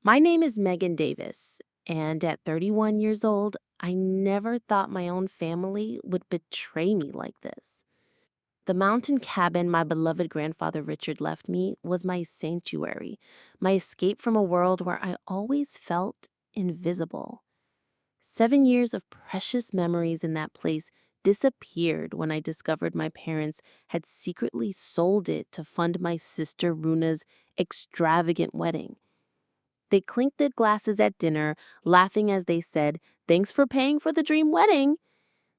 My name is Megan Davis, and at 31 years old, I never thought my own family would betray me like this. The mountain cabin my beloved grandfather Richard left me was my sanctuary, my escape from a world where I always felt invisible. 7 years of precious memories in that place disappeared when I discovered my parents had secretly sold it to fund my sister Runa's extravagant wedding. They clinked their glasses at dinner, laughing as they said, "Thanks for paying for the dream wedding."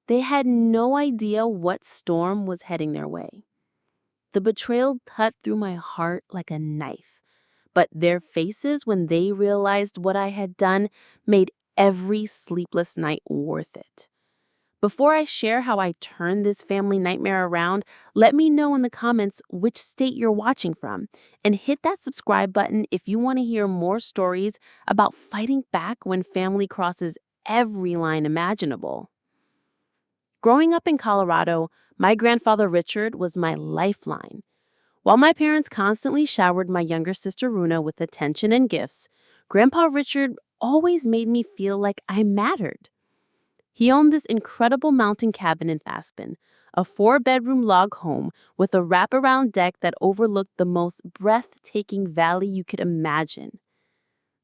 They had no idea what storm was heading their way. The betrayal cut through my heart like a knife, but their faces when they realized what I had done made every sleepless night worth it. Before I share how I turned this family nightmare around, let me know in the comments which state you're watching from. And hit that subscribe button if you want to hear more stories about fighting back when family crosses every line imaginable. Growing up in Colorado, my grandfather Richard was my lifeline. While my parents constantly showered my younger sister Runa with attention and gifts, Grandpa Richard always made me feel like I mattered. He owned this incredible mountain cabin in Aspen, a 4-bedroom log home with a wraparound deck that overlooked the most breathtaking valley you could imagine.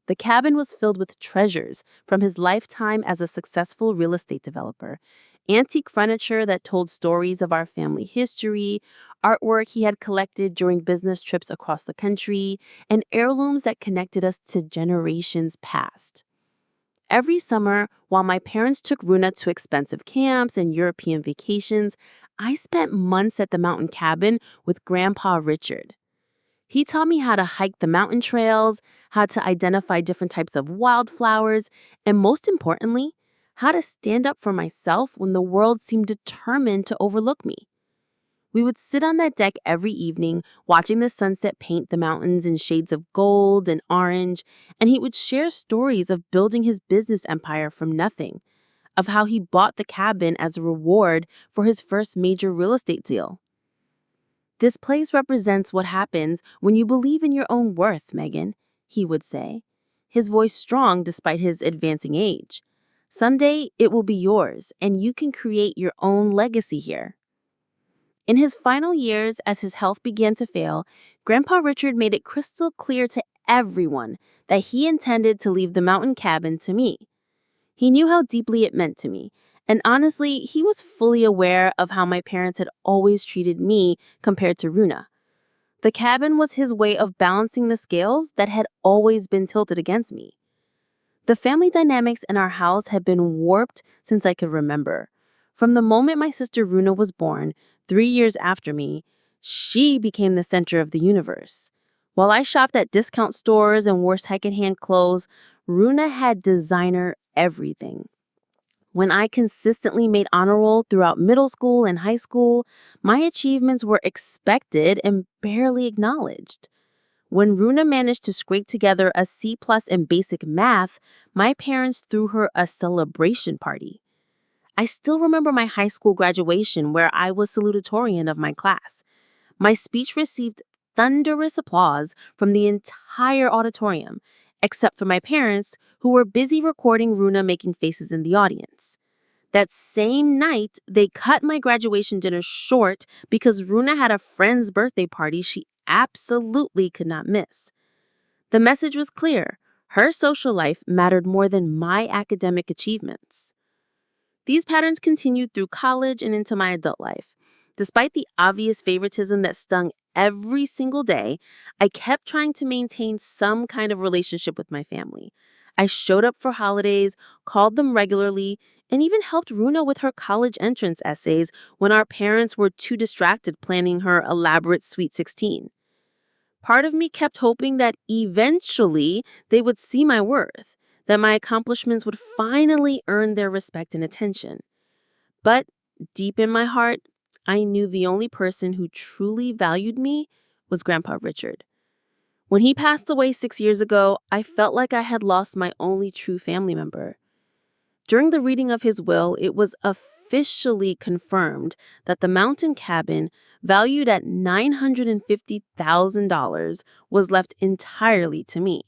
The cabin was filled with treasures from his lifetime as a successful real estate developer, antique furniture that told stories of our family history, artwork he had collected during business trips across the country, and heirlooms that connected us to generations past. Every summer, while my parents took Runa to expensive camps and European vacations, I spent months at the mountain cabin with Grandpa Richard. He taught me how to hike the mountain trails, how to identify different types of wildflowers, and most importantly, how to stand up for myself when the world seemed determined to overlook me. We would sit on that deck every evening, watching the sunset paint the mountains in shades of gold and orange, and he would share stories of building his business empire from nothing, of how he bought the cabin as a reward for his first major real estate deal. "This place represents what happens when you believe in your own worth, Megan," he would say, his voice strong despite his advancing age. "Someday it will be yours, and you can create your own legacy here." In his final years, as his health began to fail, Grandpa Richard made it crystal clear to everyone that he intended to leave the mountain cabin to me. He knew how deeply it meant to me, and honestly, he was fully aware of how my parents had always treated me compared to Runa. The cabin was his way of balancing the scales that had always been tilted against me. The family dynamics in our house had been warped since I could remember. From the moment my sister Runa was born, 3 years after me, she became the center of the universe. While I shopped at discount stores and wore secondhand clothes, Runa had designer everything. When I consistently made honor roll throughout middle school and high school, my achievements were expected and barely acknowledged. When Runa managed to scrape together a C+ in basic math, my parents threw her a celebration party. I still remember my high school graduation where I was salutatorian of my class. My speech received thunderous applause from the entire auditorium, except for my parents, who were busy recording Runa making faces in the audience. That same night, they cut my graduation dinner short because Runa had a friend's birthday party she absolutely could not miss. The message was clear. Her social life mattered more than my academic achievements. These patterns continued through college and into my adult life. Despite the obvious favoritism that stung every single day, I kept trying to maintain some kind of relationship with my family. I showed up for holidays, called them regularly, and even helped Runa with her college entrance essays when our parents were too distracted planning her elaborate Sweet 16. Part of me kept hoping that eventually they would see my worth, that my accomplishments would finally earn their respect and attention. But deep in my heart, I knew the only person who truly valued me was Grandpa Richard. When he passed away 6 years ago, I felt like I had lost my only true family member. During the reading of his will, it was officially confirmed that the mountain cabin, valued at $950,000, was left entirely to me.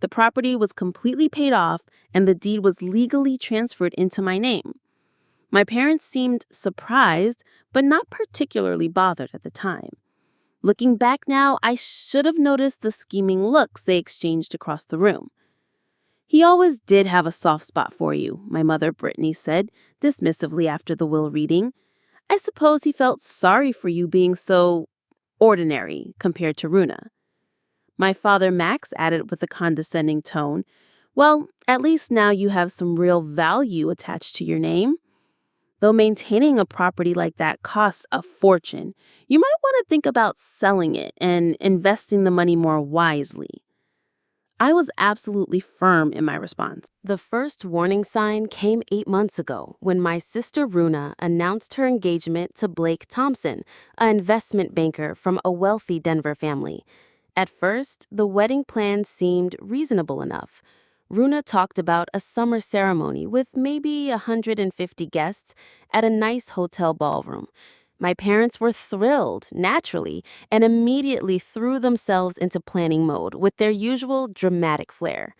The property was completely paid off and the deed was legally transferred into my name. My parents seemed surprised, but not particularly bothered at the time. Looking back now, I should have noticed the scheming looks they exchanged across the room. "He always did have a soft spot for you," my mother Brittany said, dismissively after the will reading. "I suppose he felt sorry for you being so ordinary compared to Runa." My father Max added with a condescending tone, "Well, at least now you have some real value attached to your name. Though maintaining a property like that costs a fortune, you might want to think about selling it and investing the money more wisely." I was absolutely firm in my response. The first warning sign came 8 months ago when my sister Runa announced her engagement to Blake Thompson, an investment banker from a wealthy Denver family. At first, the wedding plan seemed reasonable enough. Runa talked about a summer ceremony with maybe 150 guests at a nice hotel ballroom. My parents were thrilled, naturally, and immediately threw themselves into planning mode with their usual dramatic flair.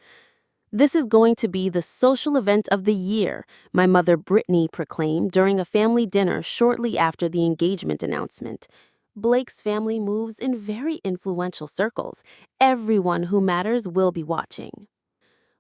"This is going to be the social event of the year," my mother Brittany proclaimed during a family dinner shortly after the engagement announcement. "Blake's family moves in very influential circles. Everyone who matters will be watching."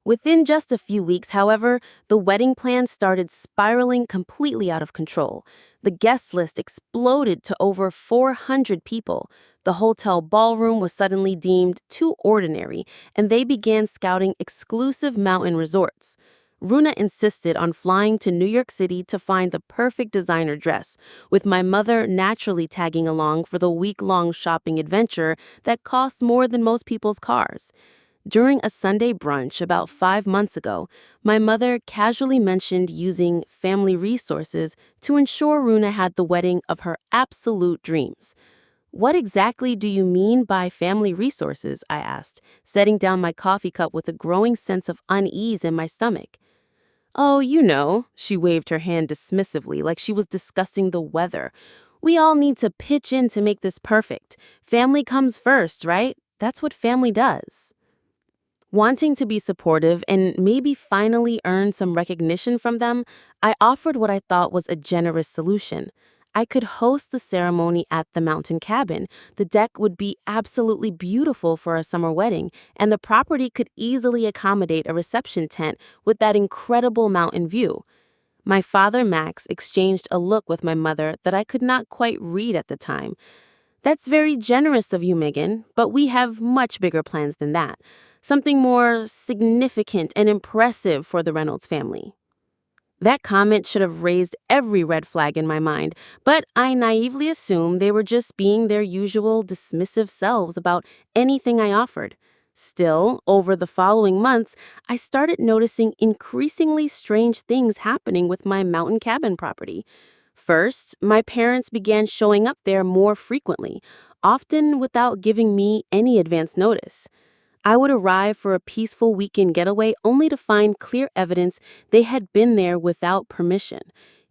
Within just a few weeks, however, the wedding plan started spiraling completely out of control. The guest list exploded to over 400 people. The hotel ballroom was suddenly deemed too ordinary, and they began scouting exclusive mountain resorts. Runa insisted on flying to New York City to find the perfect designer dress, with my mother naturally tagging along for the week-long shopping adventure that costs more than most people's cars. During a Sunday brunch about 5 months ago, my mother casually mentioned using family resources to ensure Runa had the wedding of her absolute dreams. "What exactly do you mean by family resources?" I asked, setting down my coffee cup with a growing sense of unease in my stomach. "Oh, you know," she waved her hand dismissively like she was discussing the weather. "We all need to pitch in to make this perfect. Family comes first, right? That's what family does." Wanting to be supportive and maybe finally earn some recognition from them, I offered what I thought was a generous solution. I could host the ceremony at the mountain cabin. The deck would be absolutely beautiful for a summer wedding, and the property could easily accommodate a reception tent with that incredible mountain view. My father, Max, exchanged a look with my mother that I could not quite read at the time. "That's very generous of you, Megan, but we have much bigger plans than that. Something more significant and impressive for the Reynolds family." That comment should have raised every red flag in my mind, but I naively assumed they were just being their usual dismissive selves about anything I offered. Still, over the following months, I started noticing increasingly strange things happening with my mountain cabin property. First, my parents began showing up there more frequently, often without giving me any advance notice. I would arrive for a peaceful weekend getaway only to find clear evidence they had been there without permission.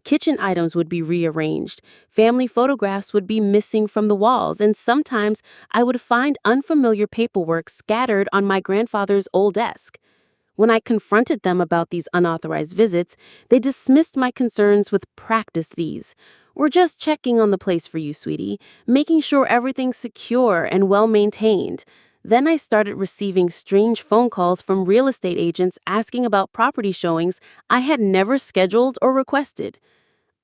Kitchen items would be rearranged, family photographs would be missing from the walls, and sometimes I would find unfamiliar paperwork scattered on my grandfather's old desk. When I confronted them about these unauthorized visits, they dismissed my concerns with "practice these." "We're just checking on the place for you, sweetie, making sure everything's secure and well maintained." Then I started receiving strange phone calls from real estate agents asking about property showings I had never scheduled or requested.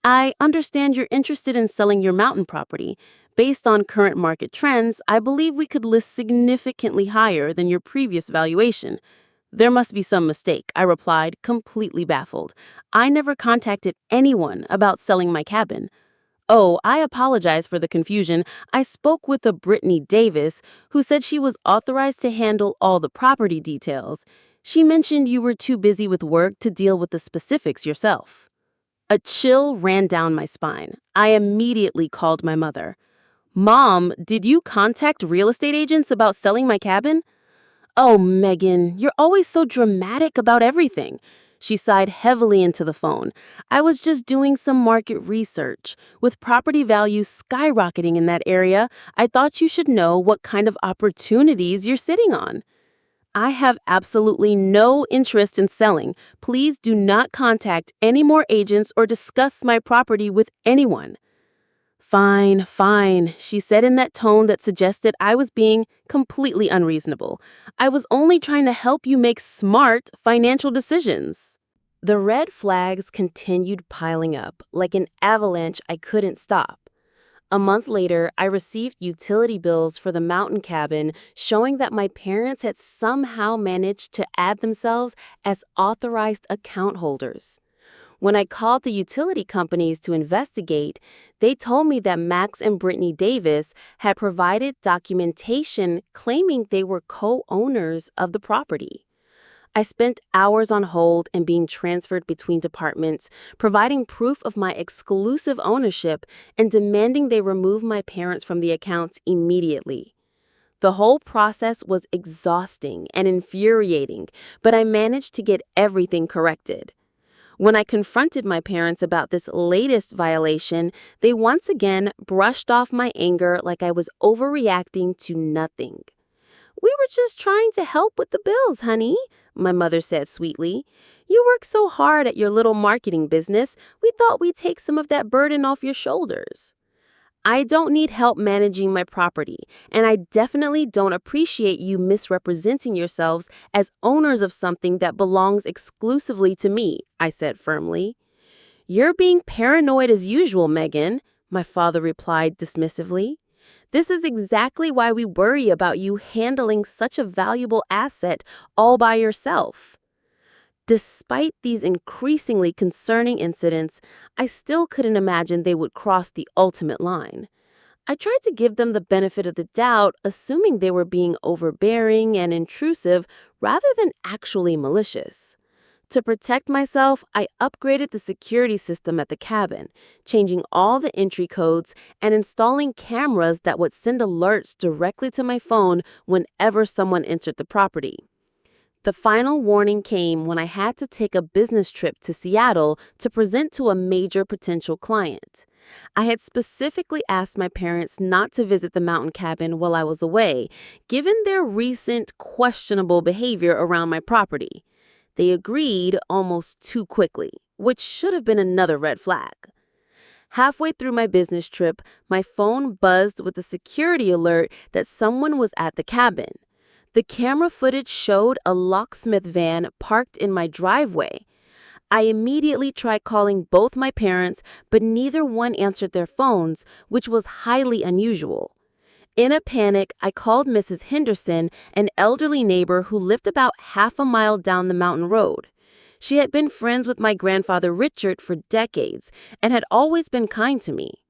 "I understand you're interested in selling your mountain property. Based on current market trends, I believe we could list significantly higher than your previous valuation." "There must be some mistake," I replied, completely baffled. "I never contacted anyone about selling my cabin." "Oh, I apologize for the confusion. I spoke with a Brittany Davis, who said she was authorized to handle all the property details. She mentioned you were too busy with work to deal with the specifics yourself." A chill ran down my spine. I immediately called my mother. "Mom, did you contact real estate agents about selling my cabin?" "Oh, Megan, you're always so dramatic about everything." She sighed heavily into the phone. "I was just doing some market research. With property values skyrocketing in that area, I thought you should know what kind of opportunities you're sitting on." I have absolutely no interest in selling. Please do not contact any more agents or discuss my property with anyone. Fine, fine, she said in that tone that suggested I was being completely unreasonable. I was only trying to help you make smart financial decisions. The red flags continued piling up, like an avalanche I couldn't stop. A month later, I received utility bills for the mountain cabin showing that my parents had somehow managed to add themselves as authorized account holders. When I called the utility companies to investigate, they told me that Max and Brittany Davis had provided documentation claiming they were co-owners of the property. I spent hours on hold and being transferred between departments, providing proof of my exclusive ownership and demanding they remove my parents from the accounts immediately. The whole process was exhausting and infuriating, but I managed to get everything corrected. When I confronted my parents about this latest violation, they once again brushed off my anger like I was overreacting to nothing. "We were just trying to help with the bills, honey," my mother said sweetly. "You work so hard at your little marketing business, we thought we'd take some of that burden off your shoulders." I don't need help managing my property, and I definitely don't appreciate you misrepresenting yourselves as owners of something that belongs exclusively to me, I said firmly. "You're being paranoid as usual, Megan," my father replied dismissively. "This is exactly why we worry about you handling such a valuable asset all by yourself." Despite these increasingly concerning incidents, I still couldn't imagine they would cross the ultimate line. I tried to give them the benefit of the doubt, assuming they were being overbearing and intrusive rather than actually malicious. To protect myself, I upgraded the security system at the cabin, changing all the entry codes and installing cameras that would send alerts directly to my phone whenever someone entered the property. The final warning came when I had to take a business trip to Seattle to present to a major potential client. I had specifically asked my parents not to visit the mountain cabin while I was away, given their recent questionable behavior around my property. They agreed almost too quickly, which should have been another red flag. Halfway through my business trip, my phone buzzed with a security alert that someone was at the cabin. The camera footage showed a locksmith van parked in my driveway. I immediately tried calling both my parents, but neither one answered their phones, which was highly unusual. In a panic, I called Mrs. Henderson, an elderly neighbor who lived about half a mile down the mountain road. She had been friends with my grandfather Richard for decades and had always been kind to me.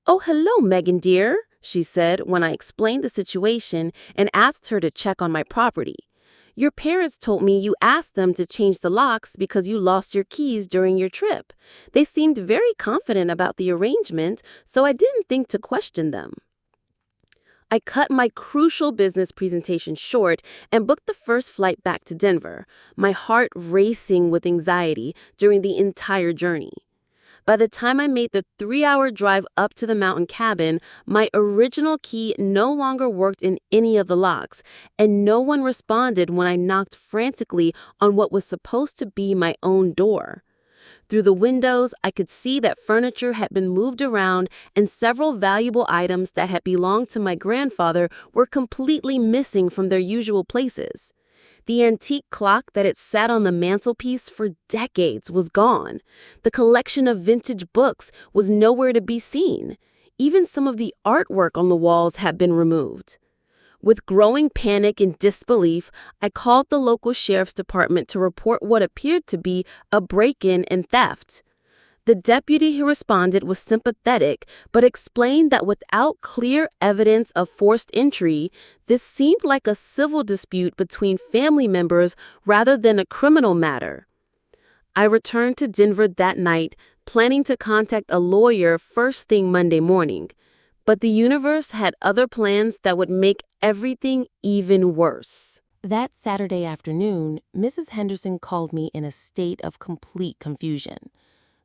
"Oh, hello, Megan dear," she said when I explained the situation and asked her to check on my property. "Your parents told me you asked them to change the locks because you lost your keys during your trip. They seemed very confident about the arrangement, so I didn't think to question them." I cut my crucial business presentation short and booked the first flight back to Denver, my heart racing with anxiety during the entire journey. By the time I made the 3-hour drive up to the mountain cabin, my original key no longer worked in any of the locks, and no one responded when I knocked frantically on what was supposed to be my own door. Through the windows, I could see that furniture had been moved around and several valuable items that had belonged to my grandfather were completely missing from their usual places. The antique clock that had sat on the mantelpiece for decades was gone. The collection of vintage books was nowhere to be seen. Even some of the artwork on the walls had been removed. With growing panic and disbelief, I called the local sheriff's department to report what appeared to be a break-in and theft. The deputy who responded was sympathetic, but explained that without clear evidence of forced entry, this seemed like a civil dispute between family members rather than a criminal matter. I returned to Denver that night, planning to contact a lawyer first thing Monday morning. But the universe had other plans that would make everything even worse. That Saturday afternoon, Mrs. Henderson called me in a state of complete confusion.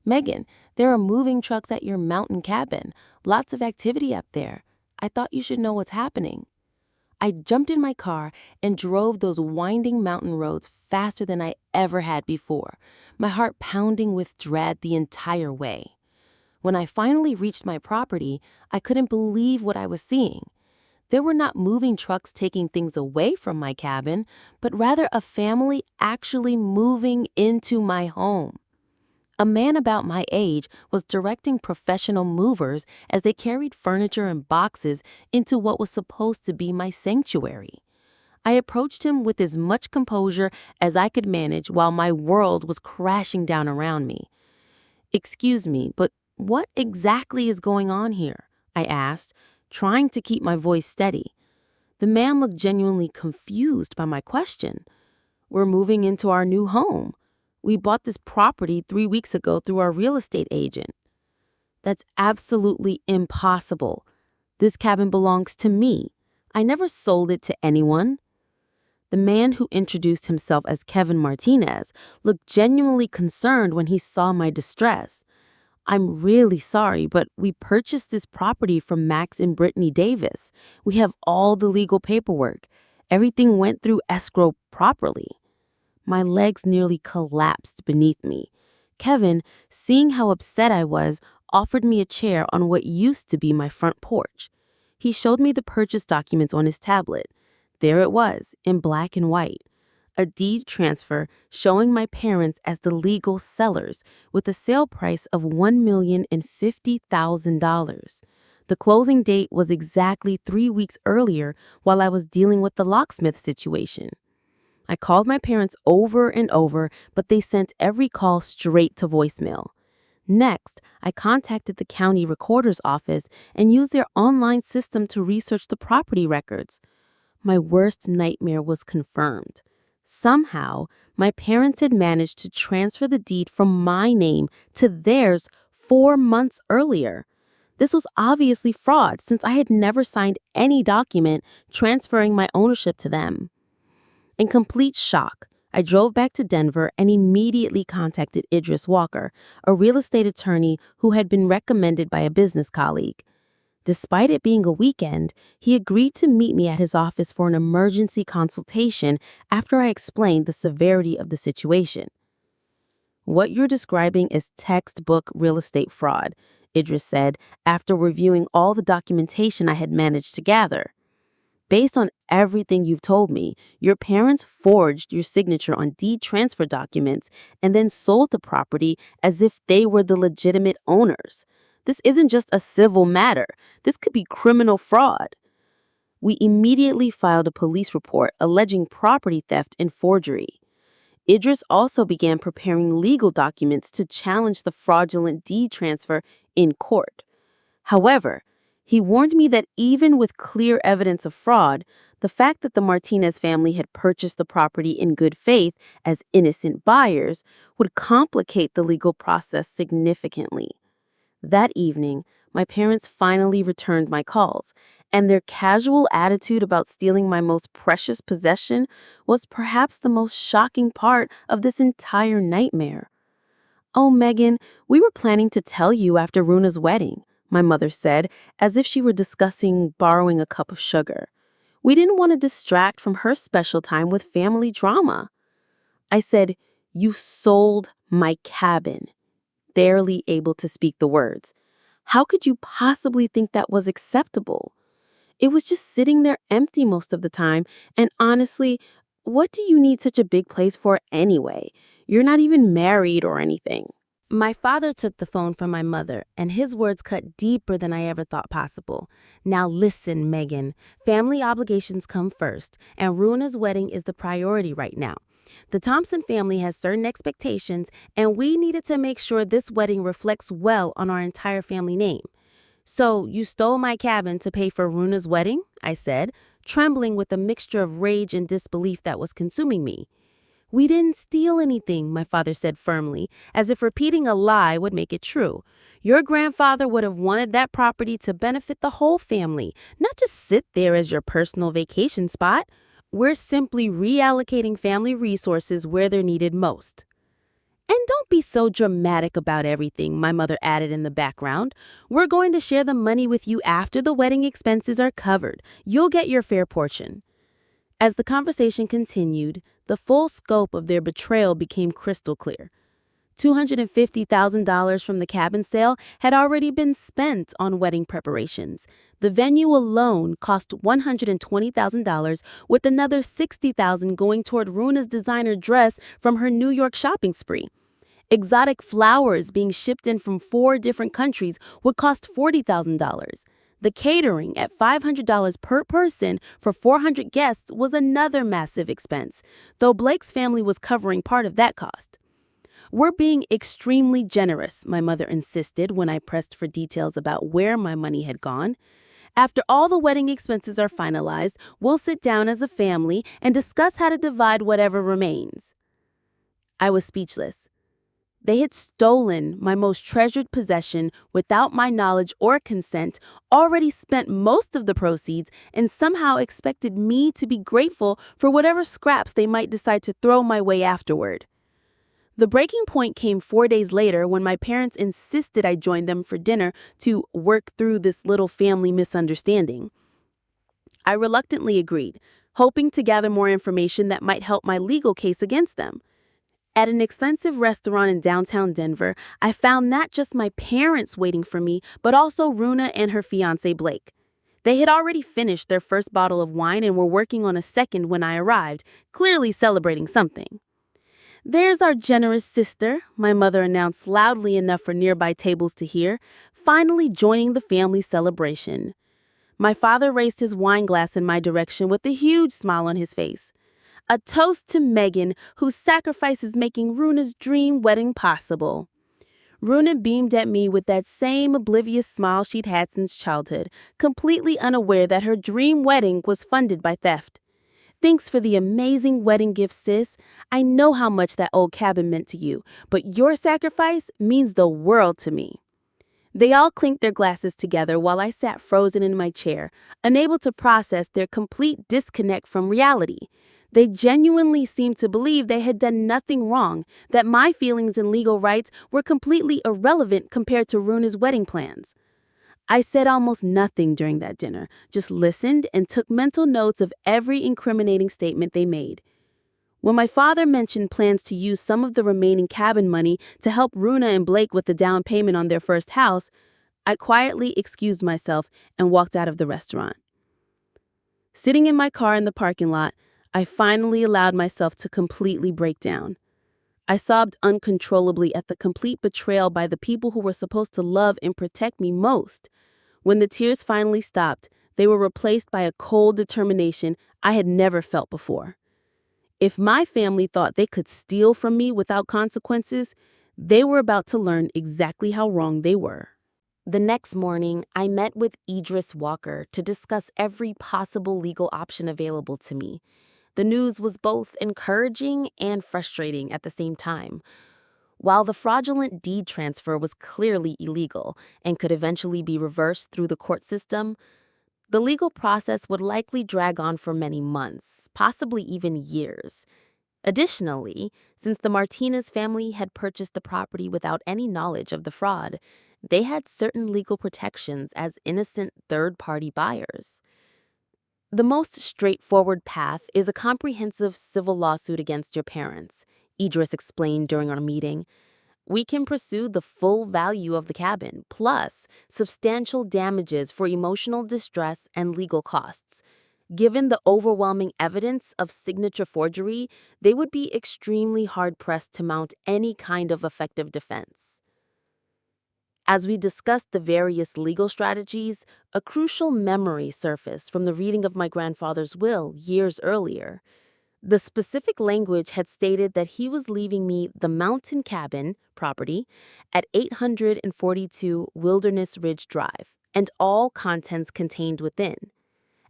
"Megan, there are moving trucks at your mountain cabin. Lots of activity up there. I thought you should know what's happening." I jumped in my car and drove those winding mountain roads faster than I ever had before, my heart pounding with dread the entire way. When I finally reached my property, I couldn't believe what I was seeing. There were not moving trucks taking things away from my cabin, but rather a family actually moving into my home. A man about my age was directing professional movers as they carried furniture and boxes into what was supposed to be my sanctuary. I approached him with as much composure as I could manage while my world was crashing down around me. "Excuse me, but what exactly is going on here?" I asked, trying to keep my voice steady. The man looked genuinely confused by my question. "We're moving into our new home. We bought this property 3 weeks ago through our real estate agent." "That's absolutely impossible. This cabin belongs to me. I never sold it to anyone." The man, who introduced himself as Kevin Martinez, looked genuinely concerned when he saw my distress. "I'm really sorry, but we purchased this property from Max and Brittany Davis. We have all the legal paperwork. Everything went through escrow properly." My legs nearly collapsed beneath me. Kevin, seeing how upset I was, offered me a chair on what used to be my front porch. He showed me the purchase documents on his tablet. There it was, in black and white. A deed transfer showing my parents as the legal sellers with a sale price of $1,050,000. The closing date was exactly 3 weeks earlier while I was dealing with the locksmith situation. I called my parents over and over, but they sent every call straight to voicemail. Next, I contacted the county recorder's office and used their online system to research the property records. My worst nightmare was confirmed. Somehow, my parents had managed to transfer the deed from my name to theirs 4 months earlier. This was obviously fraud since I had never signed any document transferring my ownership to them. In complete shock, I drove back to Denver and immediately contacted Idris Walker, a real estate attorney who had been recommended by a business colleague. Despite it being a weekend, he agreed to meet me at his office for an emergency consultation after I explained the severity of the situation. "What you're describing is textbook real estate fraud," Idris said after reviewing all the documentation I had managed to gather. "Based on everything you've told me, your parents forged your signature on deed transfer documents and then sold the property as if they were the legitimate owners. This isn't just a civil matter. This could be criminal fraud." We immediately filed a police report alleging property theft and forgery. Idris also began preparing legal documents to challenge the fraudulent deed transfer in court. However, he warned me that even with clear evidence of fraud, the fact that the Martinez family had purchased the property in good faith as innocent buyers would complicate the legal process significantly. That evening, my parents finally returned my calls, and their casual attitude about stealing my most precious possession was perhaps the most shocking part of this entire nightmare. "Oh, Megan, we were planning to tell you after Runa's wedding," my mother said, as if she were discussing borrowing a cup of sugar. "We didn't want to distract from her special time with family drama." I said, "You sold my cabin," barely able to speak the words. "How could you possibly think that was acceptable? It was just sitting there empty most of the time, and honestly, what do you need such a big place for anyway? You're not even married or anything." My father took the phone from my mother, and his words cut deeper than I ever thought possible. "Now listen, Megan. Family obligations come first, and Runa's wedding is the priority right now. The Thompson family has certain expectations, and we needed to make sure this wedding reflects well on our entire family name." "So you stole my cabin to pay for Runa's wedding?" I said, trembling with a mixture of rage and disbelief that was consuming me. "We didn't steal anything," my father said firmly, as if repeating a lie would make it true. "Your grandfather would have wanted that property to benefit the whole family, not just sit there as your personal vacation spot. We're simply reallocating family resources where they're needed most." And don't be so dramatic about everything, my mother added in the background. We're going to share the money with you after the wedding expenses are covered. You'll get your fair portion. As the conversation continued, the full scope of their betrayal became crystal clear. $250,000 from the cabin sale had already been spent on wedding preparations. The venue alone cost $120,000, with another $60,000 going toward Runa's designer dress from her New York shopping spree. Exotic flowers being shipped in from 4 different countries would cost $40,000. The catering at $500 per person for 400 guests was another massive expense, though Blake's family was covering part of that cost. We're being extremely generous, my mother insisted when I pressed for details about where my money had gone. After all the wedding expenses are finalized, we'll sit down as a family and discuss how to divide whatever remains. I was speechless. They had stolen my most treasured possession without my knowledge or consent, already spent most of the proceeds, and somehow expected me to be grateful for whatever scraps they might decide to throw my way afterward. The breaking point came 4 days later when my parents insisted I join them for dinner to work through this little family misunderstanding. I reluctantly agreed, hoping to gather more information that might help my legal case against them. At an expensive restaurant in downtown Denver, I found not just my parents waiting for me, but also Runa and her fiancé Blake. They had already finished their first bottle of wine and were working on a second when I arrived, clearly celebrating something. "There's our generous sister," my mother announced loudly enough for nearby tables to hear, finally joining the family celebration. My father raised his wine glass in my direction with a huge smile on his face. A toast to Megan, whose sacrifice is making Runa's dream wedding possible. Runa beamed at me with that same oblivious smile she'd had since childhood, completely unaware that her dream wedding was funded by theft. "Thanks for the amazing wedding gift, sis. I know how much that old cabin meant to you, but your sacrifice means the world to me." They all clinked their glasses together while I sat frozen in my chair, unable to process their complete disconnect from reality. They genuinely seemed to believe they had done nothing wrong, that my feelings and legal rights were completely irrelevant compared to Runa's wedding plans. I said almost nothing during that dinner, just listened and took mental notes of every incriminating statement they made. When my father mentioned plans to use some of the remaining cabin money to help Runa and Blake with the down payment on their first house, I quietly excused myself and walked out of the restaurant. Sitting in my car in the parking lot, I finally allowed myself to completely break down. I sobbed uncontrollably at the complete betrayal by the people who were supposed to love and protect me most. When the tears finally stopped, they were replaced by a cold determination I had never felt before. If my family thought they could steal from me without consequences, they were about to learn exactly how wrong they were. The next morning, I met with Idris Walker to discuss every possible legal option available to me. The news was both encouraging and frustrating at the same time. While the fraudulent deed transfer was clearly illegal and could eventually be reversed through the court system, the legal process would likely drag on for many months, possibly even years. Additionally, since the Martinez family had purchased the property without any knowledge of the fraud, they had certain legal protections as innocent third-party buyers. The most straightforward path is a comprehensive civil lawsuit against your parents, Idris explained during our meeting. "We can pursue the full value of the cabin, plus substantial damages for emotional distress and legal costs. Given the overwhelming evidence of signature forgery, they would be extremely hard-pressed to mount any kind of effective defense." As we discussed the various legal strategies, a crucial memory surfaced from the reading of my grandfather's will years earlier. The specific language had stated that he was leaving me the mountain cabin property at 842 Wilderness Ridge Drive, and all contents contained within.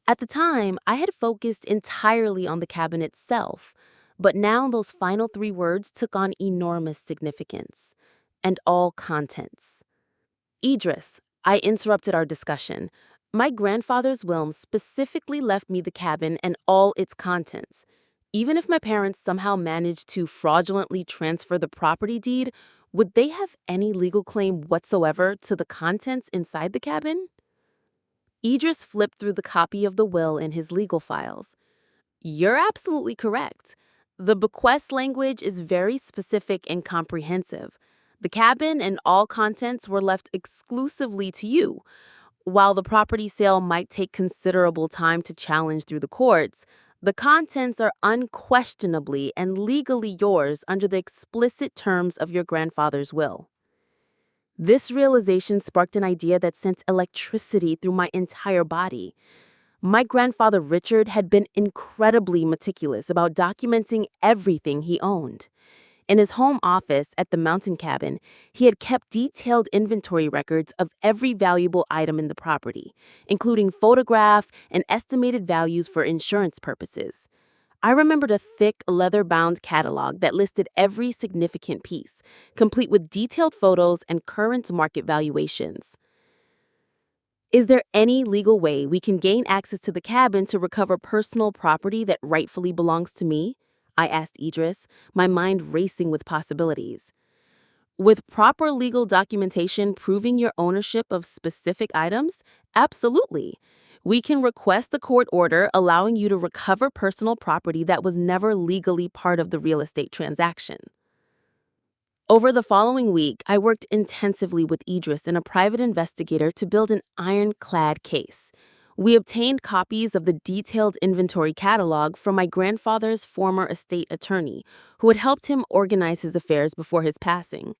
At the time, I had focused entirely on the cabin itself, but now those final 3 words took on enormous significance. "And all contents." "Idris," I interrupted our discussion. "My grandfather's will specifically left me the cabin and all its contents. Even if my parents somehow managed to fraudulently transfer the property deed, would they have any legal claim whatsoever to the contents inside the cabin? Idris flipped through the copy of the will in his legal files. You're absolutely correct. The bequest language is very specific and comprehensive. The cabin and all contents were left exclusively to you. While the property sale might take considerable time to challenge through the courts, the contents are unquestionably and legally yours under the explicit terms of your grandfather's will. This realization sparked an idea that sent electricity through my entire body. My grandfather Richard had been incredibly meticulous about documenting everything he owned. In his home office at the mountain cabin, he had kept detailed inventory records of every valuable item in the property, including photograph and estimated values for insurance purposes. I remembered a thick, leather-bound catalog that listed every significant piece, complete with detailed photos and current market valuations. Is there any legal way we can gain access to the cabin to recover personal property that rightfully belongs to me? I asked Idris, my mind racing with possibilities. With proper legal documentation proving your ownership of specific items, absolutely. We can request a court order allowing you to recover personal property that was never legally part of the real estate transaction. Over the following week, I worked intensively with Idris and a private investigator to build an ironclad case. We obtained copies of the detailed inventory catalog from my grandfather's former estate attorney, who had helped him organize his affairs before his passing.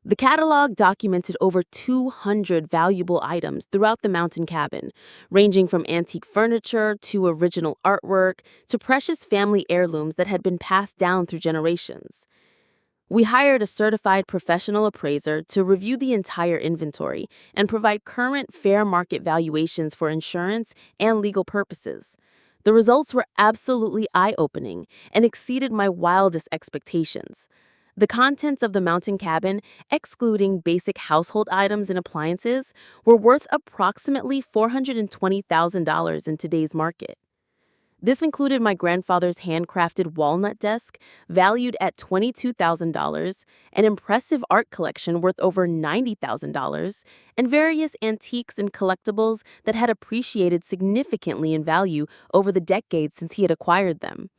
The catalog documented over 200 valuable items throughout the mountain cabin, ranging from antique furniture to original artwork to precious family heirlooms that had been passed down through generations. We hired a certified professional appraiser to review the entire inventory and provide current fair market valuations for insurance and legal purposes. The results were absolutely eye-opening and exceeded my wildest expectations. The contents of the mountain cabin, excluding basic household items and appliances, were worth approximately $420,000 in today's market. This included my grandfather's handcrafted walnut desk, valued at $22,000, an impressive art collection worth over $90,000, and various antiques and collectibles that had appreciated significantly in value over the decades since he had acquired them.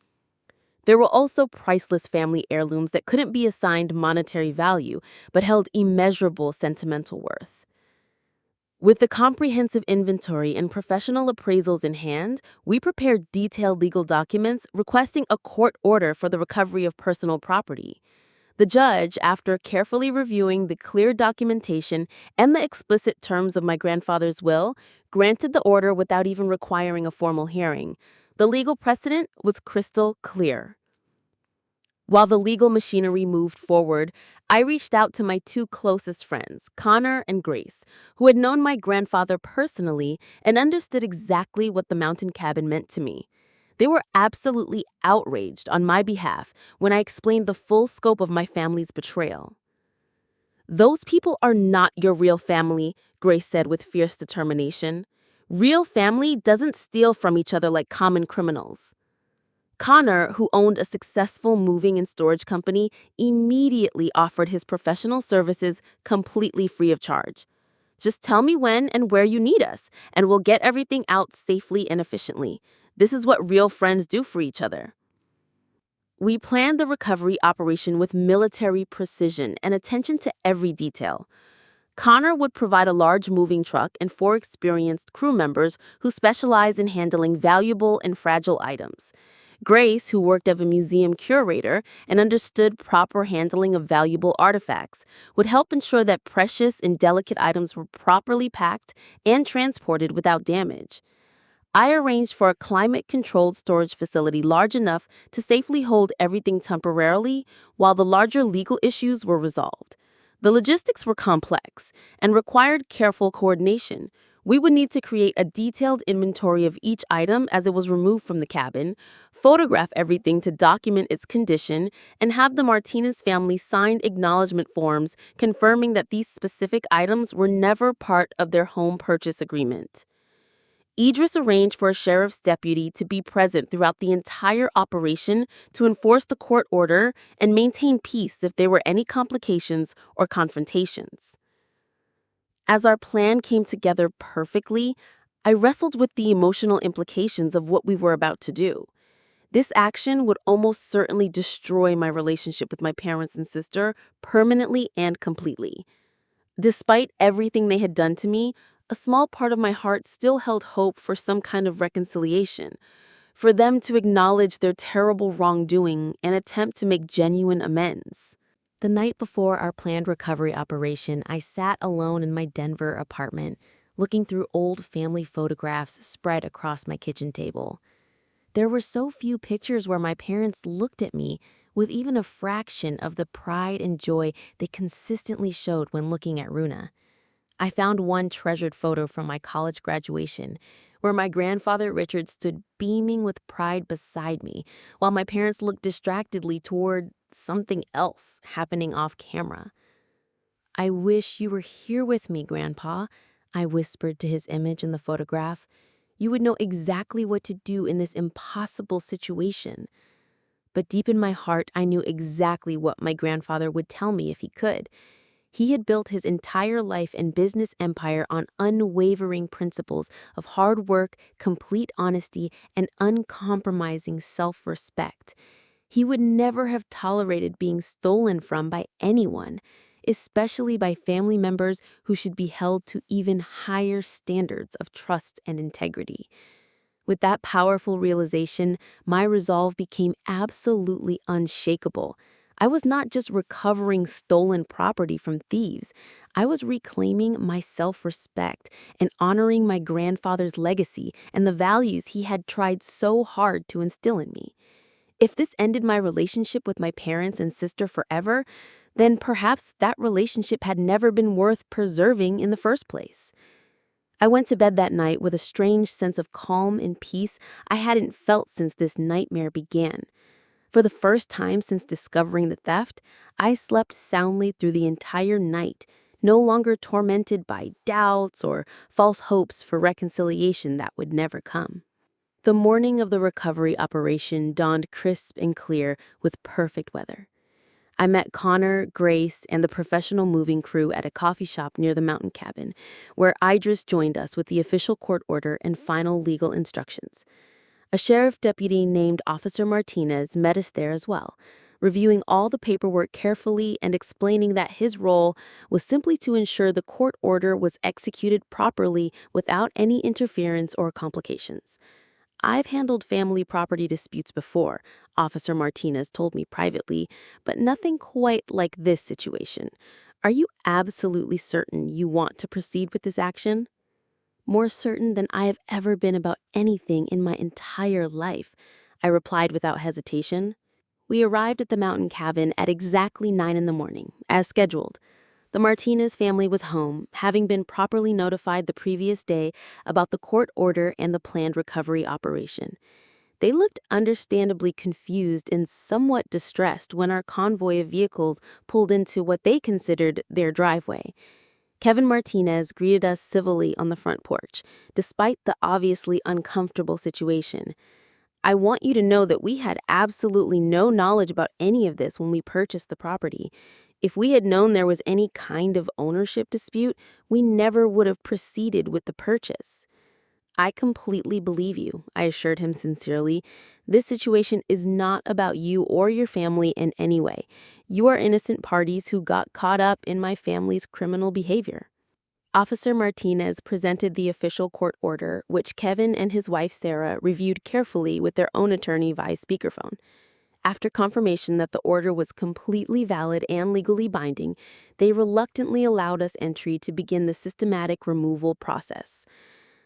There were also priceless family heirlooms that couldn't be assigned monetary value, but held immeasurable sentimental worth. With the comprehensive inventory and professional appraisals in hand, we prepared detailed legal documents requesting a court order for the recovery of personal property. The judge, after carefully reviewing the clear documentation and the explicit terms of my grandfather's will, granted the order without even requiring a formal hearing. The legal precedent was crystal clear. While the legal machinery moved forward, I reached out to my two closest friends, Connor and Grace, who had known my grandfather personally and understood exactly what the mountain cabin meant to me. They were absolutely outraged on my behalf when I explained the full scope of my family's betrayal. "Those people are not your real family," Grace said with fierce determination. "Real family doesn't steal from each other like common criminals." Connor, who owned a successful moving and storage company, immediately offered his professional services completely free of charge. "Just tell me when and where you need us, and we'll get everything out safely and efficiently. This is what real friends do for each other." We planned the recovery operation with military precision and attention to every detail. Connor would provide a large moving truck and 4 experienced crew members who specialize in handling valuable and fragile items. Grace, who worked as a museum curator and understood proper handling of valuable artifacts, would help ensure that precious and delicate items were properly packed and transported without damage. I arranged for a climate-controlled storage facility large enough to safely hold everything temporarily while the larger legal issues were resolved. The logistics were complex and required careful coordination. We would need to create a detailed inventory of each item as it was removed from the cabin, photograph everything to document its condition, and have the Martinez family sign acknowledgement forms confirming that these specific items were never part of their home purchase agreement. Idris arranged for a sheriff's deputy to be present throughout the entire operation to enforce the court order and maintain peace if there were any complications or confrontations. As our plan came together perfectly, I wrestled with the emotional implications of what we were about to do. This action would almost certainly destroy my relationship with my parents and sister permanently and completely. Despite everything they had done to me, a small part of my heart still held hope for some kind of reconciliation, for them to acknowledge their terrible wrongdoing and attempt to make genuine amends. The night before our planned recovery operation, I sat alone in my Denver apartment, looking through old family photographs spread across my kitchen table. There were so few pictures where my parents looked at me with even a fraction of the pride and joy they consistently showed when looking at Runa. I found one treasured photo from my college graduation, where my grandfather Richard stood beaming with pride beside me, while my parents looked distractedly toward something else happening off camera. "I wish you were here with me, Grandpa," I whispered to his image in the photograph. "You would know exactly what to do in this impossible situation." But deep in my heart, I knew exactly what my grandfather would tell me if he could. He had built his entire life and business empire on unwavering principles of hard work, complete honesty, and uncompromising self-respect. He would never have tolerated being stolen from by anyone, especially by family members who should be held to even higher standards of trust and integrity. With that powerful realization, my resolve became absolutely unshakable. I was not just recovering stolen property from thieves. I was reclaiming my self-respect and honoring my grandfather's legacy and the values he had tried so hard to instill in me. If this ended my relationship with my parents and sister forever, then perhaps that relationship had never been worth preserving in the first place. I went to bed that night with a strange sense of calm and peace I hadn't felt since this nightmare began. For the first time since discovering the theft, I slept soundly through the entire night, no longer tormented by doubts or false hopes for reconciliation that would never come. The morning of the recovery operation dawned crisp and clear with perfect weather. I met Connor, Grace, and the professional moving crew at a coffee shop near the mountain cabin, where Idris joined us with the official court order and final legal instructions. A sheriff deputy named Officer Martinez met us there as well, reviewing all the paperwork carefully and explaining that his role was simply to ensure the court order was executed properly without any interference or complications. "I've handled family property disputes before," Officer Martinez told me privately, "but nothing quite like this situation. Are you absolutely certain you want to proceed with this action?" "More certain than I have ever been about anything in my entire life," I replied without hesitation. We arrived at the mountain cabin at exactly 9 in the morning, as scheduled. The Martinez family was home, having been properly notified the previous day about the court order and the planned recovery operation. They looked understandably confused and somewhat distressed when our convoy of vehicles pulled into what they considered their driveway. Kevin Martinez greeted us civilly on the front porch, despite the obviously uncomfortable situation. "I want you to know that we had absolutely no knowledge about any of this when we purchased the property. If we had known there was any kind of ownership dispute, we never would have proceeded with the purchase." "I completely believe you," I assured him sincerely. "This situation is not about you or your family in any way. You are innocent parties who got caught up in my family's criminal behavior." Officer Martinez presented the official court order, which Kevin and his wife Sarah reviewed carefully with their own attorney via speakerphone. After confirmation that the order was completely valid and legally binding, they reluctantly allowed us entry to begin the systematic removal process.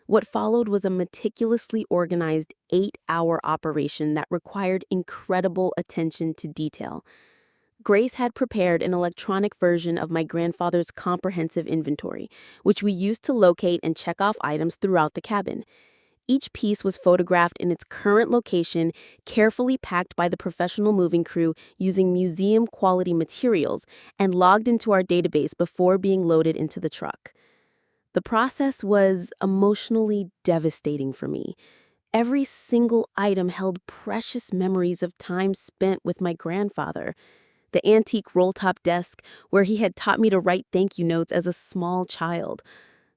What followed was a meticulously organized 8-hour operation that required incredible attention to detail. Grace had prepared an electronic version of my grandfather's comprehensive inventory, which we used to locate and check off items throughout the cabin. Each piece was photographed in its current location, carefully packed by the professional moving crew using museum-quality materials, and logged into our database before being loaded into the truck. The process was emotionally devastating for me. Every single item held precious memories of time spent with my grandfather. The antique roll-top desk where he had taught me to write thank you notes as a small child.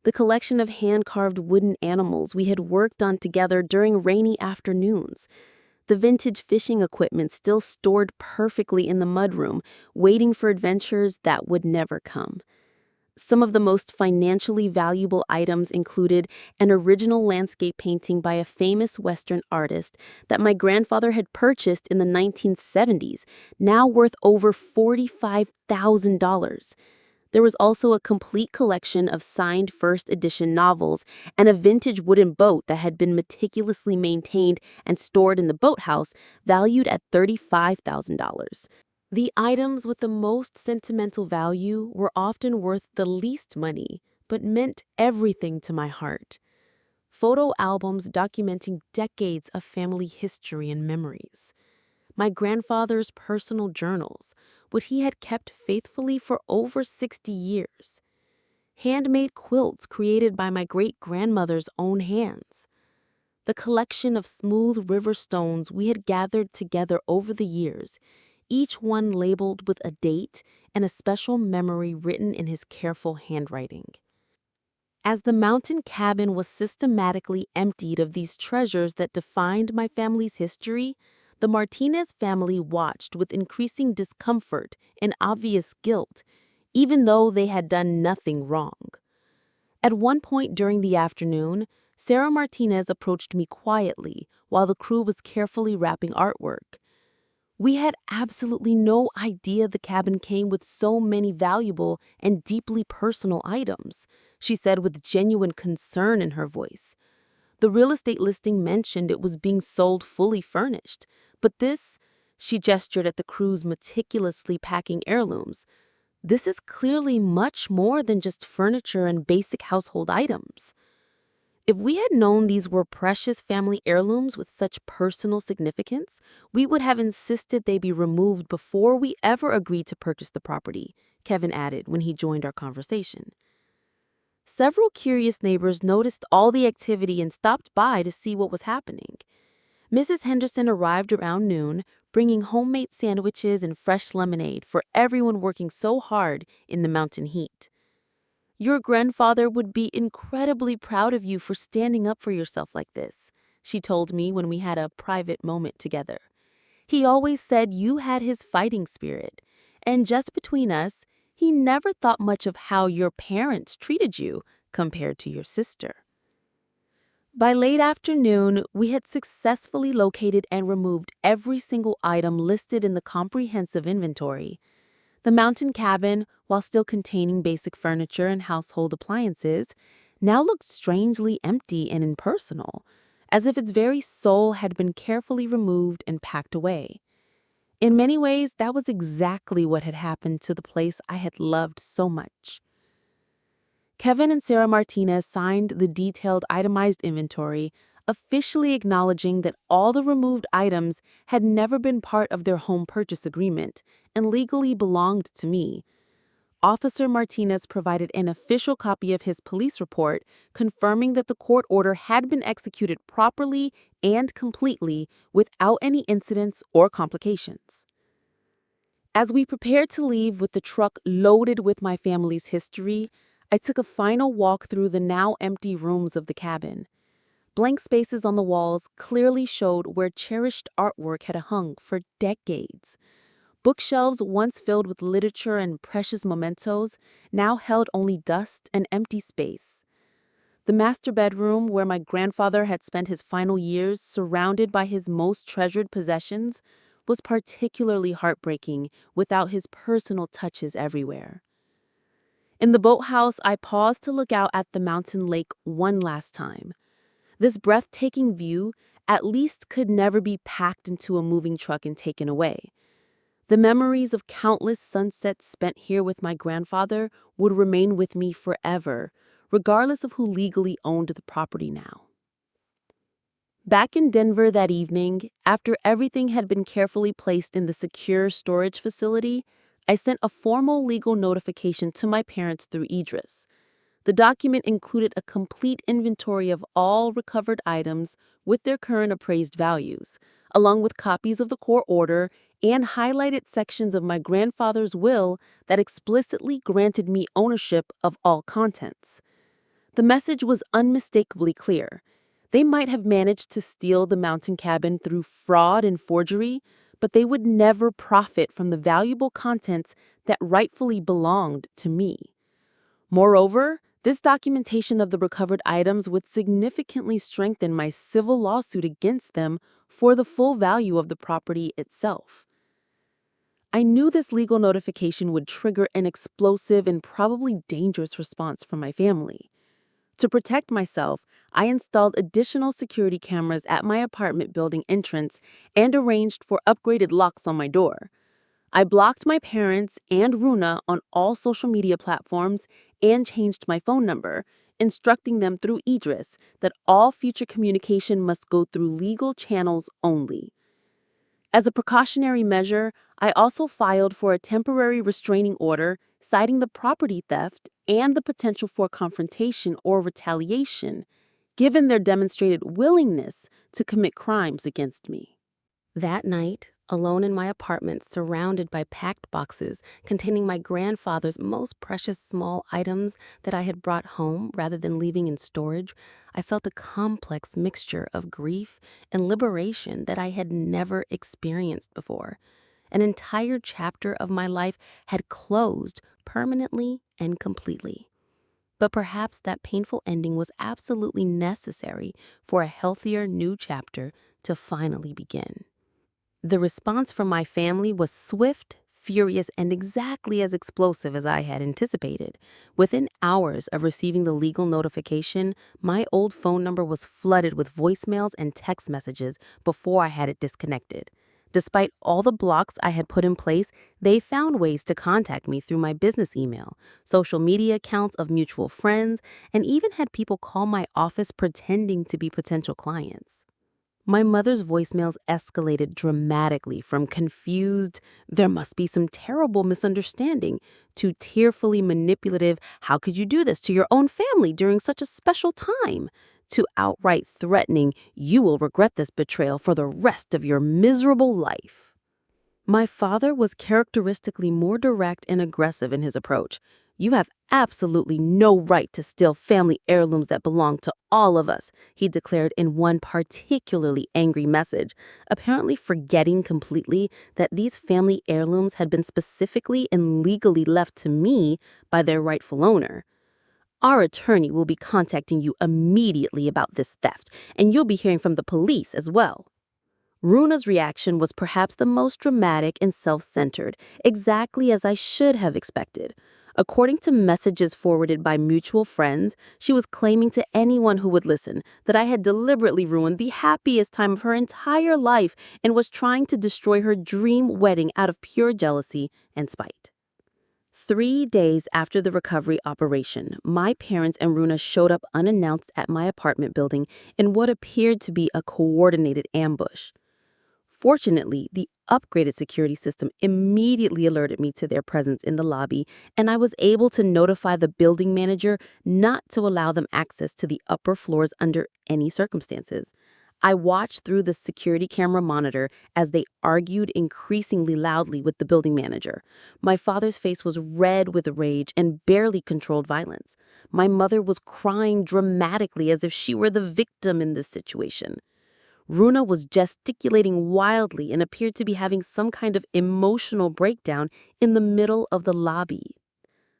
The collection of hand-carved wooden animals we had worked on together during rainy afternoons. The vintage fishing equipment still stored perfectly in the mudroom, waiting for adventures that would never come. Some of the most financially valuable items included an original landscape painting by a famous Western artist that my grandfather had purchased in the 1970s, now worth over $45,000. There was also a complete collection of signed first edition novels and a vintage wooden boat that had been meticulously maintained and stored in the boathouse, valued at $35,000. The items with the most sentimental value were often worth the least money, but meant everything to my heart. Photo albums documenting decades of family history and memories. My grandfather's personal journals, what he had kept faithfully for over 60 years. Handmade quilts created by my great-grandmother's own hands. The collection of smooth river stones we had gathered together over the years, each one labeled with a date and a special memory written in his careful handwriting. As the mountain cabin was systematically emptied of these treasures that defined my family's history, the Martinez family watched with increasing discomfort and obvious guilt, even though they had done nothing wrong. At one point during the afternoon, Sarah Martinez approached me quietly while the crew was carefully wrapping artwork. "We had absolutely no idea the cabin came with so many valuable and deeply personal items," she said with genuine concern in her voice. "The real estate listing mentioned it was being sold fully furnished, but this," she gestured at the crew's meticulously packing heirlooms, "this is clearly much more than just furniture and basic household items." If we had known these were precious family heirlooms with such personal significance, we would have insisted they be removed before we ever agreed to purchase the property, Kevin added when he joined our conversation. Several curious neighbors noticed all the activity and stopped by to see what was happening. Mrs. Henderson arrived around noon, bringing homemade sandwiches and fresh lemonade for everyone working so hard in the mountain heat. "Your grandfather would be incredibly proud of you for standing up for yourself like this," she told me when we had a private moment together. "He always said you had his fighting spirit. And just between us, he never thought much of how your parents treated you compared to your sister." By late afternoon, we had successfully located and removed every single item listed in the comprehensive inventory. The mountain cabin, while still containing basic furniture and household appliances, now looked strangely empty and impersonal, as if its very soul had been carefully removed and packed away. In many ways, that was exactly what had happened to the place I had loved so much. Kevin and Sarah Martinez signed the detailed itemized inventory, officially acknowledging that all the removed items had never been part of their home purchase agreement and legally belonged to me. Officer Martinez provided an official copy of his police report confirming that the court order had been executed properly and completely without any incidents or complications. As we prepared to leave with the truck loaded with my family's history, I took a final walk through the now empty rooms of the cabin. Blank spaces on the walls clearly showed where cherished artwork had hung for decades. Bookshelves once filled with literature and precious mementos now held only dust and empty space. The master bedroom, where my grandfather had spent his final years surrounded by his most treasured possessions, was particularly heartbreaking without his personal touches everywhere. In the boathouse, I paused to look out at the mountain lake one last time. This breathtaking view at least could never be packed into a moving truck and taken away. The memories of countless sunsets spent here with my grandfather would remain with me forever, regardless of who legally owned the property now. Back in Denver that evening, after everything had been carefully placed in the secure storage facility, I sent a formal legal notification to my parents through Idris. The document included a complete inventory of all recovered items with their current appraised values, along with copies of the court order and highlighted sections of my grandfather's will that explicitly granted me ownership of all contents. The message was unmistakably clear. They might have managed to steal the mountain cabin through fraud and forgery, but they would never profit from the valuable contents that rightfully belonged to me. Moreover, this documentation of the recovered items would significantly strengthen my civil lawsuit against them for the full value of the property itself. I knew this legal notification would trigger an explosive and probably dangerous response from my family. To protect myself, I installed additional security cameras at my apartment building entrance and arranged for upgraded locks on my door. I blocked my parents and Runa on all social media platforms and changed my phone number, instructing them through Idris that all future communication must go through legal channels only. As a precautionary measure, I also filed for a temporary restraining order citing the property theft and the potential for confrontation or retaliation, given their demonstrated willingness to commit crimes against me. That night, alone in my apartment surrounded by packed boxes containing my grandfather's most precious small items that I had brought home rather than leaving in storage, I felt a complex mixture of grief and liberation that I had never experienced before. An entire chapter of my life had closed permanently and completely. But perhaps that painful ending was absolutely necessary for a healthier new chapter to finally begin. The response from my family was swift, furious, and exactly as explosive as I had anticipated. Within hours of receiving the legal notification, my old phone number was flooded with voicemails and text messages before I had it disconnected. Despite all the blocks I had put in place, they found ways to contact me through my business email, social media accounts of mutual friends, and even had people call my office pretending to be potential clients. My mother's voicemails escalated dramatically from confused, "there must be some terrible misunderstanding," to tearfully manipulative, "how could you do this to your own family during such a special time?" to outright threatening, "you will regret this betrayal for the rest of your miserable life." My father was characteristically more direct and aggressive in his approach. "You have absolutely no right to steal family heirlooms that belong to all of us," he declared in one particularly angry message, apparently forgetting completely that these family heirlooms had been specifically and legally left to me by their rightful owner. "Our attorney will be contacting you immediately about this theft, and you'll be hearing from the police as well." Runa's reaction was perhaps the most dramatic and self-centered, exactly as I should have expected. According to messages forwarded by mutual friends, she was claiming to anyone who would listen that I had deliberately ruined the happiest time of her entire life and was trying to destroy her dream wedding out of pure jealousy and spite. 3 days after the recovery operation, my parents and Runa showed up unannounced at my apartment building in what appeared to be a coordinated ambush. Fortunately, the upgraded security system immediately alerted me to their presence in the lobby, and I was able to notify the building manager not to allow them access to the upper floors under any circumstances. I watched through the security camera monitor as they argued increasingly loudly with the building manager. My father's face was red with rage and barely controlled violence. My mother was crying dramatically as if she were the victim in this situation. Runa was gesticulating wildly and appeared to be having some kind of emotional breakdown in the middle of the lobby.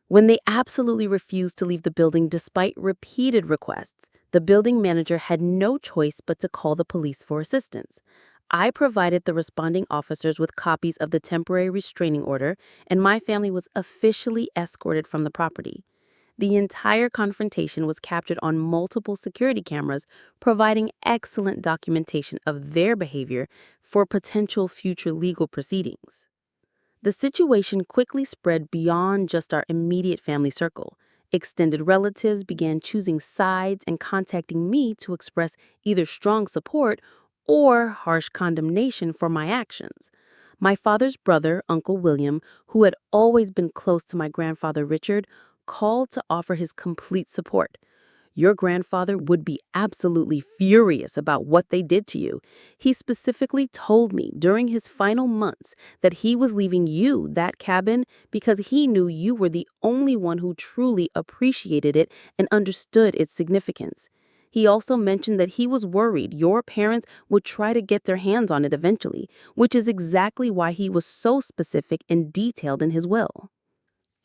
When they absolutely refused to leave the building despite repeated requests, the building manager had no choice but to call the police for assistance. I provided the responding officers with copies of the temporary restraining order, and my family was officially escorted from the property. The entire confrontation was captured on multiple security cameras, providing excellent documentation of their behavior for potential future legal proceedings. The situation quickly spread beyond just our immediate family circle. Extended relatives began choosing sides and contacting me to express either strong support or harsh condemnation for my actions. My father's brother, Uncle William, who had always been close to my grandfather Richard, called to offer his complete support. Your grandfather would be absolutely furious about what they did to you. He specifically told me during his final months that he was leaving you that cabin because he knew you were the only one who truly appreciated it and understood its significance. He also mentioned that he was worried your parents would try to get their hands on it eventually, which is exactly why he was so specific and detailed in his will.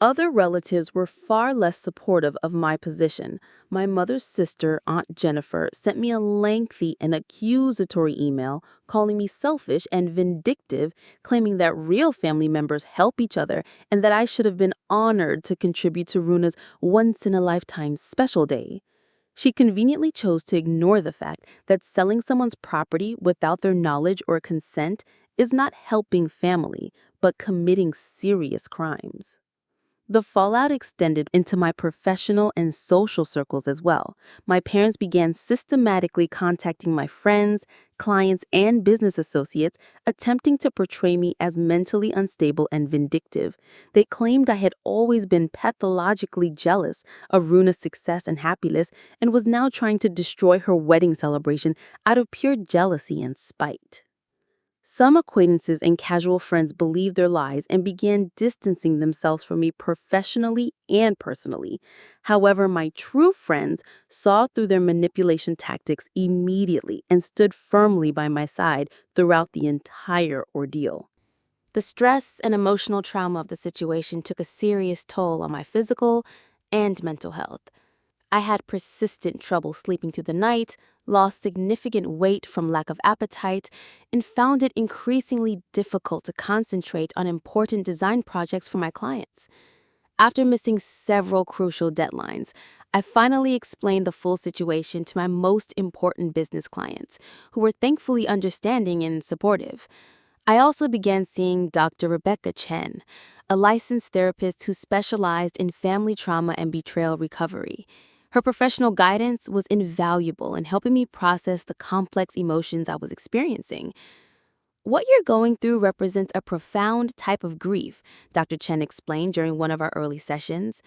Other relatives were far less supportive of my position. My mother's sister, Aunt Jennifer, sent me a lengthy and accusatory email calling me selfish and vindictive, claiming that real family members help each other and that I should have been honored to contribute to Runa's once-in-a-lifetime special day. She conveniently chose to ignore the fact that selling someone's property without their knowledge or consent is not helping family, but committing serious crimes. The fallout extended into my professional and social circles as well. My parents began systematically contacting my friends, clients, and business associates, attempting to portray me as mentally unstable and vindictive. They claimed I had always been pathologically jealous of Runa's success and happiness and was now trying to destroy her wedding celebration out of pure jealousy and spite. Some acquaintances and casual friends believed their lies and began distancing themselves from me professionally and personally. However, my true friends saw through their manipulation tactics immediately and stood firmly by my side throughout the entire ordeal. The stress and emotional trauma of the situation took a serious toll on my physical and mental health. I had persistent trouble sleeping through the night, lost significant weight from lack of appetite, and found it increasingly difficult to concentrate on important design projects for my clients. After missing several crucial deadlines, I finally explained the full situation to my most important business clients, who were thankfully understanding and supportive. I also began seeing Dr. Rebecca Chen, a licensed therapist who specialized in family trauma and betrayal recovery. Her professional guidance was invaluable in helping me process the complex emotions I was experiencing. What you're going through represents a profound type of grief, Dr. Chen explained during one of our early sessions.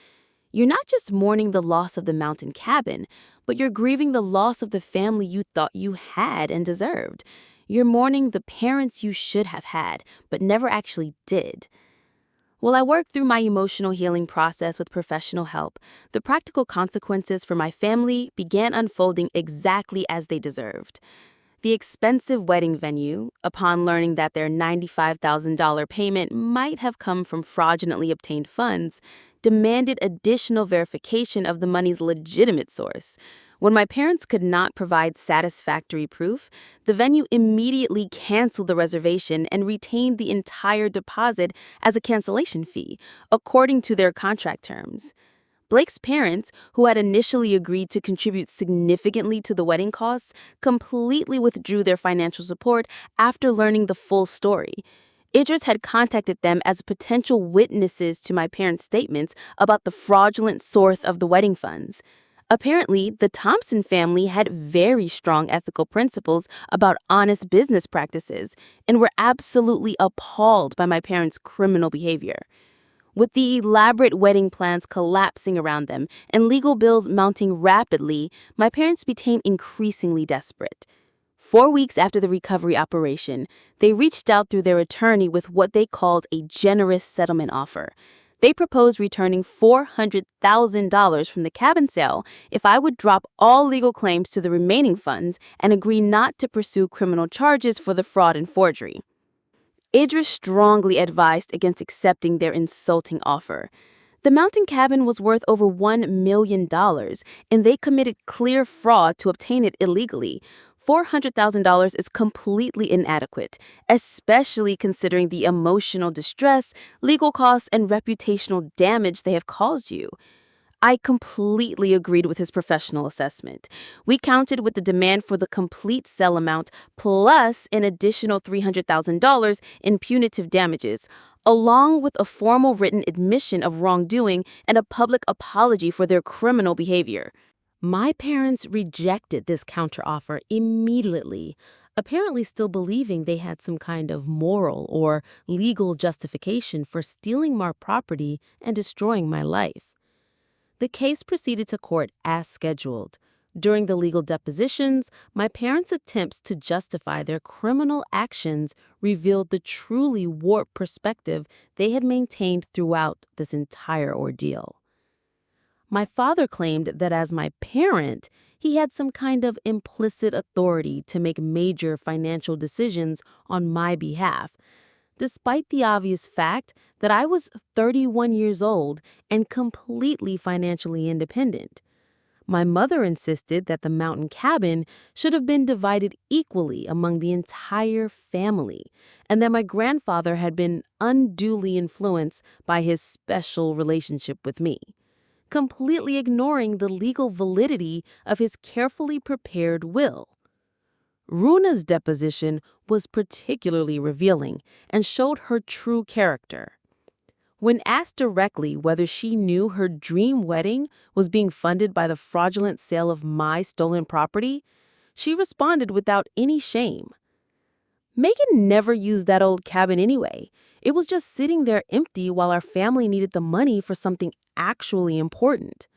You're not just mourning the loss of the mountain cabin, but you're grieving the loss of the family you thought you had and deserved. You're mourning the parents you should have had, but never actually did. While I worked through my emotional healing process with professional help, the practical consequences for my family began unfolding exactly as they deserved. The expensive wedding venue, upon learning that their $95,000 payment might have come from fraudulently obtained funds, demanded additional verification of the money's legitimate source. When my parents could not provide satisfactory proof, the venue immediately canceled the reservation and retained the entire deposit as a cancellation fee, according to their contract terms. Blake's parents, who had initially agreed to contribute significantly to the wedding costs, completely withdrew their financial support after learning the full story. Idris had contacted them as potential witnesses to my parents' statements about the fraudulent source of the wedding funds. Apparently, the Thompson family had very strong ethical principles about honest business practices and were absolutely appalled by my parents' criminal behavior. With the elaborate wedding plans collapsing around them and legal bills mounting rapidly, my parents became increasingly desperate. 4 weeks after the recovery operation, they reached out through their attorney with what they called a generous settlement offer. They proposed returning $400,000 from the cabin sale if I would drop all legal claims to the remaining funds and agree not to pursue criminal charges for the fraud and forgery. Idris strongly advised against accepting their insulting offer. The mountain cabin was worth over $1 million, and they committed clear fraud to obtain it illegally. $400,000 is completely inadequate, especially considering the emotional distress, legal costs, and reputational damage they have caused you. I completely agreed with his professional assessment. We counted with the demand for the complete sell amount plus an additional $300,000 in punitive damages, along with a formal written admission of wrongdoing and a public apology for their criminal behavior. My parents rejected this counteroffer immediately, apparently still believing they had some kind of moral or legal justification for stealing my property and destroying my life. The case proceeded to court as scheduled. During the legal depositions, my parents' attempts to justify their criminal actions revealed the truly warped perspective they had maintained throughout this entire ordeal. My father claimed that as my parent, he had some kind of implicit authority to make major financial decisions on my behalf, despite the obvious fact that I was 31 years old and completely financially independent. My mother insisted that the mountain cabin should have been divided equally among the entire family, and that my grandfather had been unduly influenced by his special relationship with me, completely ignoring the legal validity of his carefully prepared will. Runa's deposition was particularly revealing and showed her true character. When asked directly whether she knew her dream wedding was being funded by the fraudulent sale of my stolen property, she responded without any shame. Megan never used that old cabin anyway. It was just sitting there empty while our family needed the money for something actually important.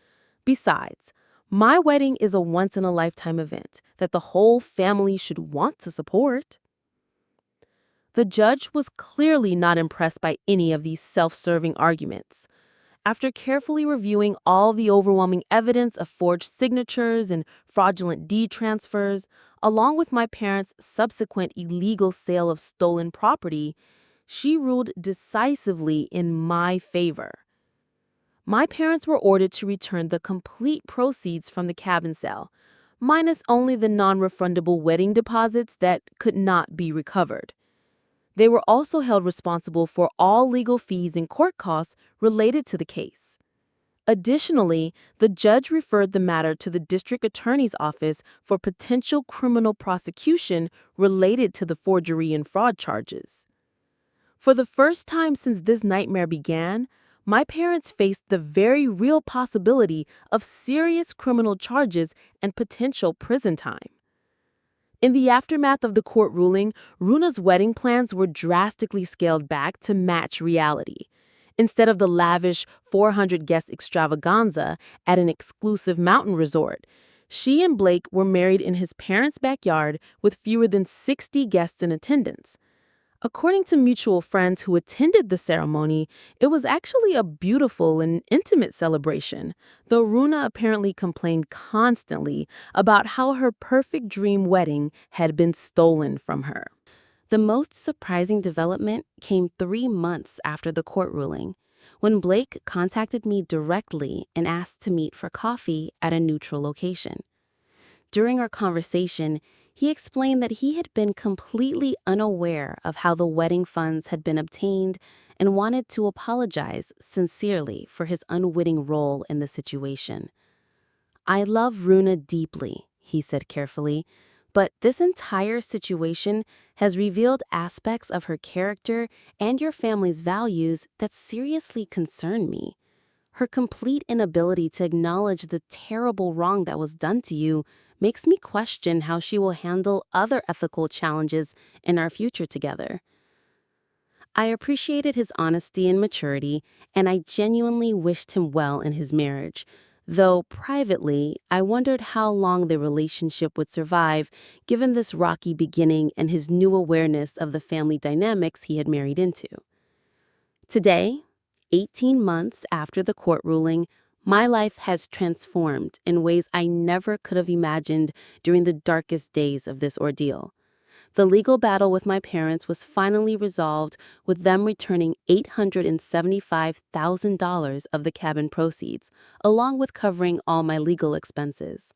Besides, my wedding is a once-in-a-lifetime event that the whole family should want to support. The judge was clearly not impressed by any of these self-serving arguments. After carefully reviewing all the overwhelming evidence of forged signatures and fraudulent deed transfers, along with my parents' subsequent illegal sale of stolen property, she ruled decisively in my favor. My parents were ordered to return the complete proceeds from the cabin sale, minus only the non-refundable wedding deposits that could not be recovered. They were also held responsible for all legal fees and court costs related to the case. Additionally, the judge referred the matter to the district attorney's office for potential criminal prosecution related to the forgery and fraud charges. For the first time since this nightmare began, my parents faced the very real possibility of serious criminal charges and potential prison time. In the aftermath of the court ruling, Runa's wedding plans were drastically scaled back to match reality. Instead of the lavish 400-guest extravaganza at an exclusive mountain resort, she and Blake were married in his parents' backyard with fewer than 60 guests in attendance. According to mutual friends who attended the ceremony, it was actually a beautiful and intimate celebration, though Runa apparently complained constantly about how her perfect dream wedding had been stolen from her. The most surprising development came 3 months after the court ruling, when Blake contacted me directly and asked to meet for coffee at a neutral location. During our conversation, he explained that he had been completely unaware of how the wedding funds had been obtained and wanted to apologize sincerely for his unwitting role in the situation. "I love Runa deeply," he said carefully, "but this entire situation has revealed aspects of her character and your family's values that seriously concern me. Her complete inability to acknowledge the terrible wrong that was done to you makes me question how she will handle other ethical challenges in our future together." I appreciated his honesty and maturity, and I genuinely wished him well in his marriage, though privately, I wondered how long the relationship would survive given this rocky beginning and his new awareness of the family dynamics he had married into. Today, 18 months after the court ruling, my life has transformed in ways I never could have imagined during the darkest days of this ordeal. The legal battle with my parents was finally resolved, with them returning $875,000 of the cabin proceeds, along with covering all my legal expenses.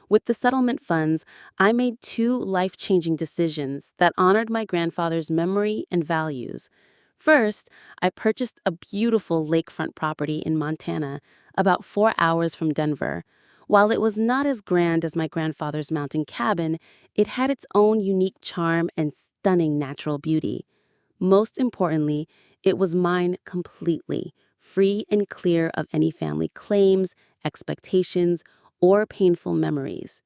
With the settlement funds, I made 2 life-changing decisions that honored my grandfather's memory and values. First, I purchased a beautiful lakefront property in Montana, about 4 hours from Denver. While it was not as grand as my grandfather's mountain cabin, it had its own unique charm and stunning natural beauty. Most importantly, it was mine completely, free and clear of any family claims, expectations, or painful memories.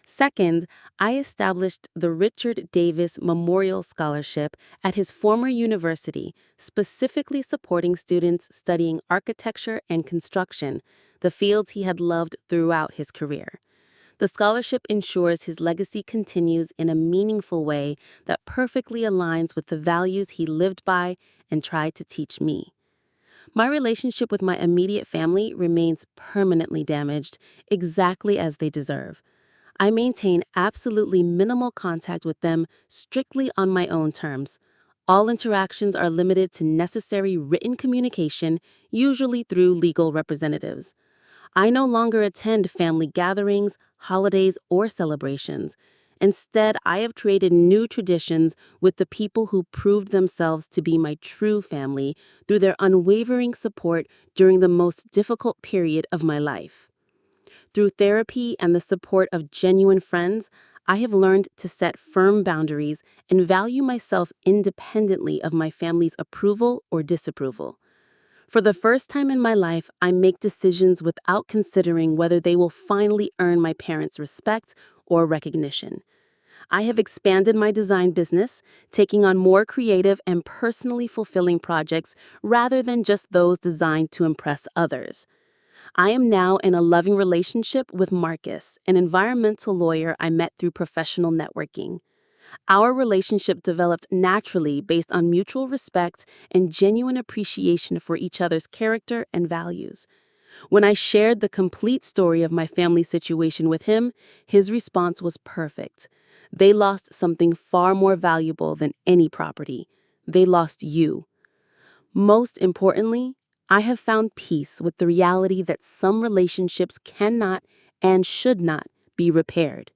Second, I established the Richard Davis Memorial Scholarship at his former university, specifically supporting students studying architecture and construction, the fields he had loved throughout his career. The scholarship ensures his legacy continues in a meaningful way that perfectly aligns with the values he lived by and tried to teach me. My relationship with my immediate family remains permanently damaged, exactly as they deserve. I maintain absolutely minimal contact with them strictly on my own terms. All interactions are limited to necessary written communication, usually through legal representatives. I no longer attend family gatherings, holidays, or celebrations. Instead, I have created new traditions with the people who proved themselves to be my true family through their unwavering support during the most difficult period of my life. Through therapy and the support of genuine friends, I have learned to set firm boundaries and value myself independently of my family's approval or disapproval. For the first time in my life, I make decisions without considering whether they will finally earn my parents' respect or recognition. I have expanded my design business, taking on more creative and personally fulfilling projects rather than just those designed to impress others. I am now in a loving relationship with Marcus, an environmental lawyer I met through professional networking. Our relationship developed naturally based on mutual respect and genuine appreciation for each other's character and values. When I shared the complete story of my family situation with him, his response was perfect. They lost something far more valuable than any property. They lost you. Most importantly, I have found peace with the reality that some relationships cannot and should not be repaired.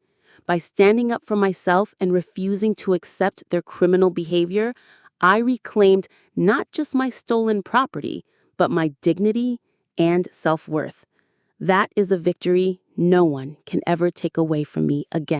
By standing up for myself and refusing to accept their criminal behavior, I reclaimed not just my stolen property, but my dignity and self-worth. That is a victory no one can ever take away from me again.